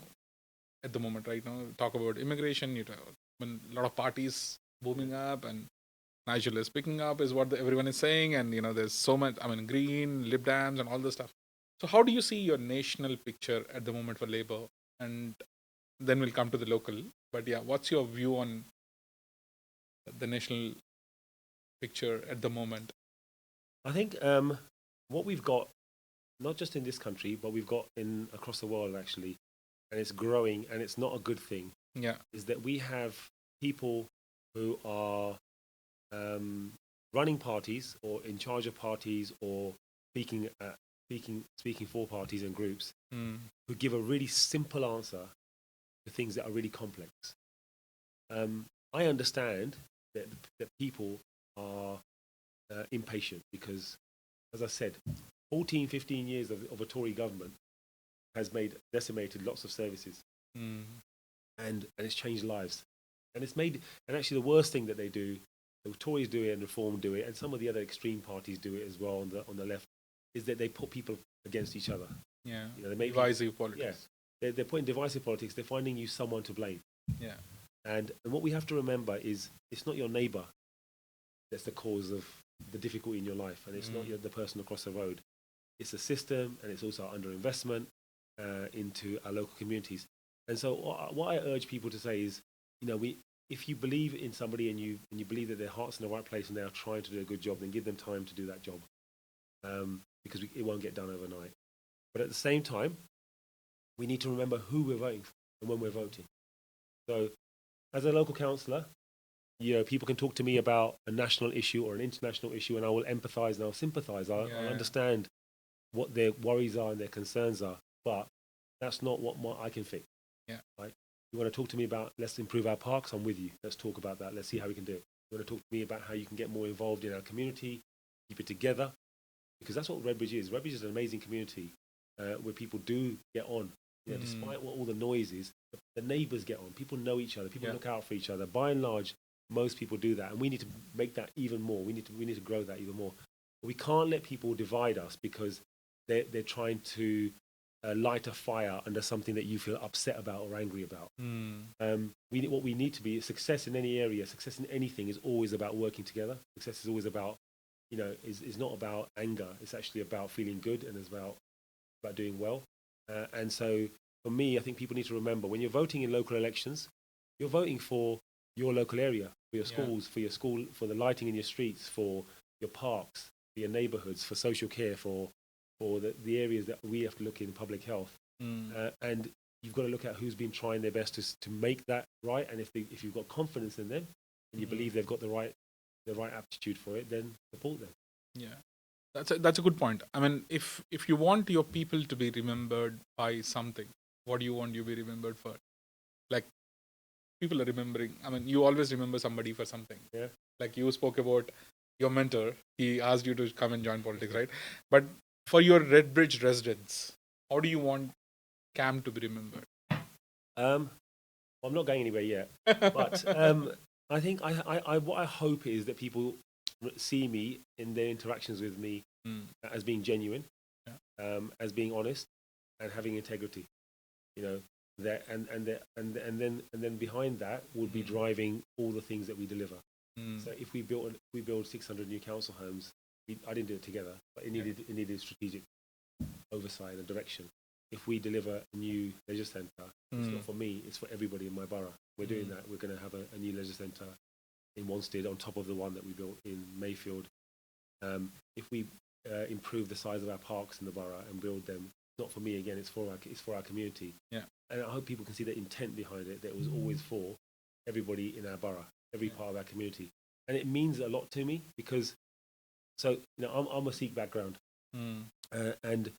at the moment right now. Talk about immigration. When a lot of parties booming up, and Nigel is picking up, is what everyone is saying, and there's so much. I mean, Green, Lib Dems, and all this stuff. So, how do you see your national picture at the moment for Labour? And then we'll come to the local. But yeah, what's your view on the national picture at the moment? I think what we've got, not just in this country, but we've got in across the world actually, and it's growing, and it's not a good thing. Yeah. Is that we have people who are running parties or in charge of parties or speaking for parties and groups who give a really simple answer to things that are really complex. I understand that people are impatient because, as I said, 14, 15 years of a Tory government has decimated lots of services, and it's changed lives, and actually the worst thing that they do, the Tories do it and Reform do it, and some of the other extreme parties do it as well on the left, is that they put people against each other. Yeah, they make divisive politics. Yeah, they're putting divisive politics. They're finding you someone to blame. Yeah, and what we have to remember is it's not your neighbour that's the cause of the difficulty in your life, and it's not the person across the road. It's the system, and it's also our underinvestment into our local communities. And so what I urge people to say is, if you believe in somebody and you believe that their heart's in the right place and they are trying to do a good job, then give them time to do that job, because it won't get done overnight. But at the same time, we need to remember who we're voting for and when we're voting. So as a local councillor, people can talk to me about a national issue or an international issue, and I will empathise and I'll sympathise. I'll understand what their worries are and their concerns are, but that's not what I can fix. Yeah. Right? You want to talk to me about, let's improve our parks, I'm with you. Let's talk about that. Let's see how we can do it. You want to talk to me about how you can get more involved in our community, keep it together, because that's what Redbridge is. Redbridge is an amazing community where people do get on. Despite what all the noise is, the neighbours get on. People know each other. People look out for each other. By and large, most people do that, and we need to make that even more. We need to grow that even more. But we can't let people divide us because they're trying to light a fire under something that you feel upset about or angry about. What we need to be, success in any area, success in anything is always about working together. Success is always about, is not about anger. It's actually about feeling good, and it's about doing well. And so for me, I think people need to remember, when you're voting in local elections, you're voting for your local area, for your schools, for your school, for the lighting in your streets, for your parks, for your neighbourhoods, for social care, for the areas that we have to look in public health. And you've got to look at who's been trying their best to make that right. And if you've got confidence in them and you believe they've got the right aptitude for it, then support them. Yeah. That's a good point. I mean, if you want your people to be remembered by something, what do you want you to be remembered for? Like, people are remembering. I mean, you always remember somebody for something. Yeah. Like you spoke about your mentor. He asked you to come and join politics, right? But for your Redbridge residents, how do you want Cam to be remembered? I'm not going anywhere yet, but I think what I hope is that people see me in their interactions with me as being genuine, as being honest, and having integrity. That and then behind that would be driving all the things that we deliver. So if we build 600 new council homes, I didn't do it together, but it needed strategic oversight and direction. If we deliver a new leisure centre, it's not for me, it's for everybody in my borough. We're doing that. We're going to have a new leisure centre in Wanstead on top of the one that we built in Mayfield. If we improve the size of our parks in the borough and build them, not for me again, it's for our community. Yeah. And I hope people can see the intent behind it, that it was always for everybody in our borough, every part of our community. And it means a lot to me because, I'm a Sikh background. And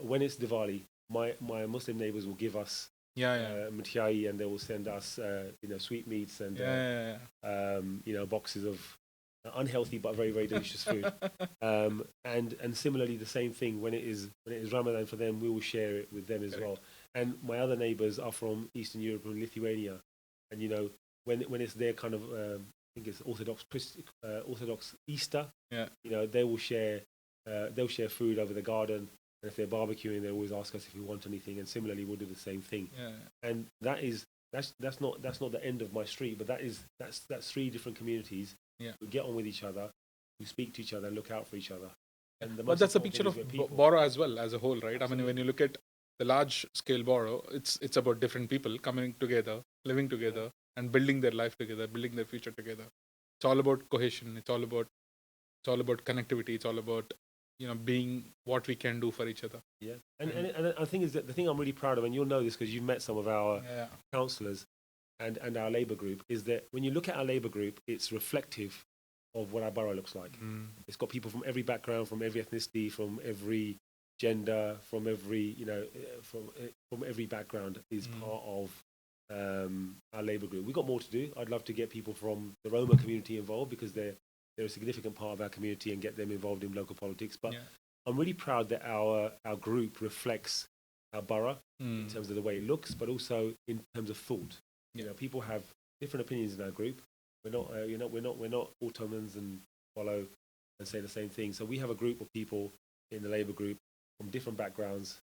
when it's Diwali, my Muslim neighbours will give us mithai, and they will send us sweetmeats and boxes of unhealthy but very, very delicious food. And similarly, the same thing when it is Ramadan for them, we will share it with them as well. And my other neighbours are from Eastern Europe and Lithuania, and when it's their kind of I think it's Orthodox Easter, they will share they'll share food over the garden. And if they're barbecuing, they always ask us if we want anything, and similarly, we'll do the same thing. And that's not the end of my street, but that's 3 different communities who get on with each other, who speak to each other, look out for each other. And but that's a picture of borough as well as a whole, right? Absolutely. I mean, when you look at the large scale borough, it's about different people coming together, living together, and building their life together, building their future together. It's all about cohesion. It's all about connectivity. It's all about being what we can do for each other. Yeah, and I think is that the thing I'm really proud of, and you'll know this because you've met some of our councillors and our Labour group, is that when you look at our Labour group, it's reflective of what our borough looks like. It's got people from every background, from every ethnicity, from every gender, from every from every background is part of our Labour group. We've got more to do. I'd love to get people from the Roma community involved because they're a significant part of our community and get them involved in local politics. But I'm really proud that our group reflects our borough in terms of the way it looks, but also in terms of thought. People have different opinions in our group. We're not Ottomans and follow and say the same thing. So we have a group of people in the Labour group from different backgrounds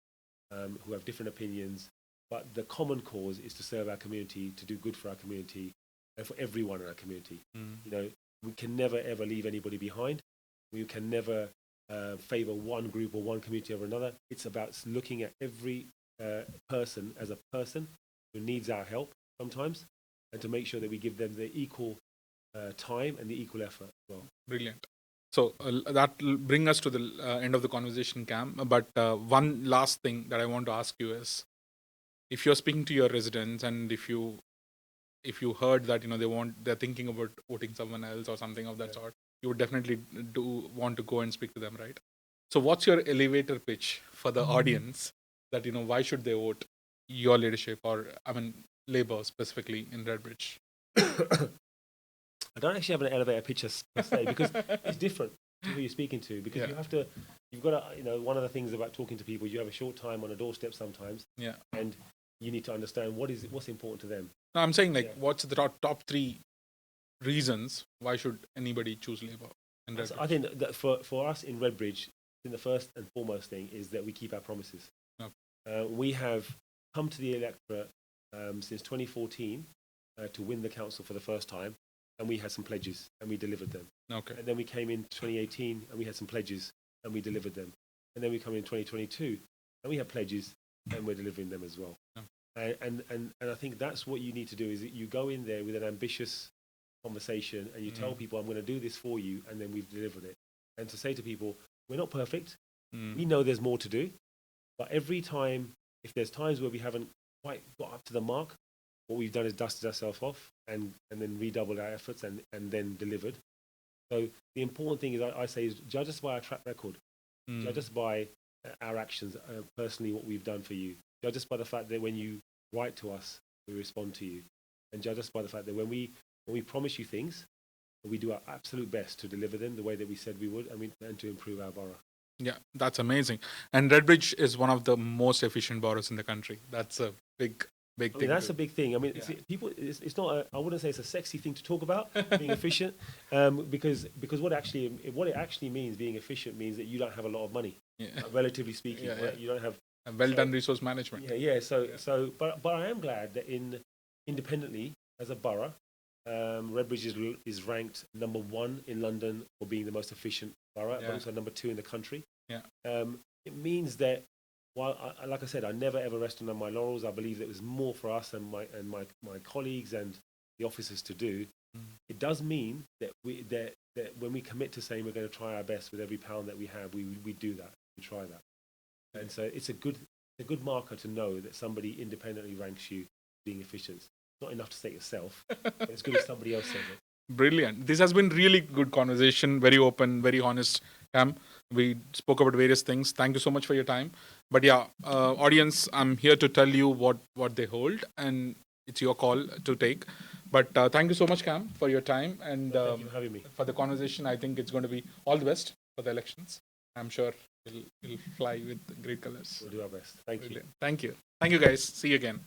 who have different opinions, but the common cause is to serve our community, to do good for our community, and for everyone in our community. We can never ever leave anybody behind. We can never favour one group or one community over another. It's about looking at every person as a person who needs our help sometimes, and to make sure that we give them the equal time and the equal effort as well. Brilliant. So that will bring us to the end of the conversation, Kam. But one last thing that I want to ask you is, if you're speaking to your residents and if you heard that they're thinking about voting someone else or something of that sort, you would definitely want to go and speak to them, right? So what's your elevator pitch for the audience that why should they vote your leadership, or Labour specifically in Redbridge? I don't actually have an elevator pitch per se because it's different to who you're speaking to, because you've got to one of the things about talking to people, you have a short time on a doorstep sometimes, and you need to understand what's important to them. No, I'm saying what's the top 3 reasons why should anybody choose Labour in Redbridge? I think that for us in Redbridge, the first and foremost thing is that we keep our promises. We have come to the electorate since 2014 to win the council for the first time, and we had some pledges and we delivered them. And then we came in 2018 and we had some pledges and we delivered them. And then we come in 2022 and we have pledges and we're delivering them as well. And I think that's what you need to do, is that you go in there with an ambitious conversation and you tell people, I'm going to do this for you, and then we've delivered it. And to say to people, we're not perfect. We know there's more to do. But every time, if there's times where we haven't quite got up to the mark, what we've done is dusted ourselves off and then redoubled our efforts and then delivered. So the important thing is, I say, is judge us by our track record. Judge us by our actions, personally, what we've done for you. Judge us by the fact that when you write to us, we respond to you. And judge us by the fact that when we promise you things, we do our absolute best to deliver them the way that we said we would, and to improve our borough. Yeah, that's amazing. And Redbridge is one of the most efficient boroughs in the country. That's a big thing. That's a big thing. People, it's not. I wouldn't say it's a sexy thing to talk about, being efficient, because what it actually means, being efficient, means that you don't have a lot of money, relatively speaking. You don't have well done resource management. But I am glad that independently as a borough, Redbridge is ranked number 1 in London for being the most efficient borough, but also number 2 in the country. It means that, while like I said, I never ever rest on my laurels. I believe that there's more for us and my colleagues and the officers to do. It does mean that when we commit to saying we're going to try our best with every pound that we have, we do that. We try that. And so it's a good marker to know that somebody independently ranks you being efficient. It's not enough to say it yourself, but it's good if somebody else says it. Brilliant. This has been really good conversation, very open, very honest, Kam. We spoke about various things. Thank you so much for your time. But yeah, audience, I'm here to tell you what they hold, and it's your call to take. But thank you so much, Cam, for your time and Thank you for having me. for the conversation. I think it's going to be all the best for the elections. I'm sure it'll fly with great colors. We'll do our best. Thank you. Brilliant. Thank you. Thank you, guys. See you again.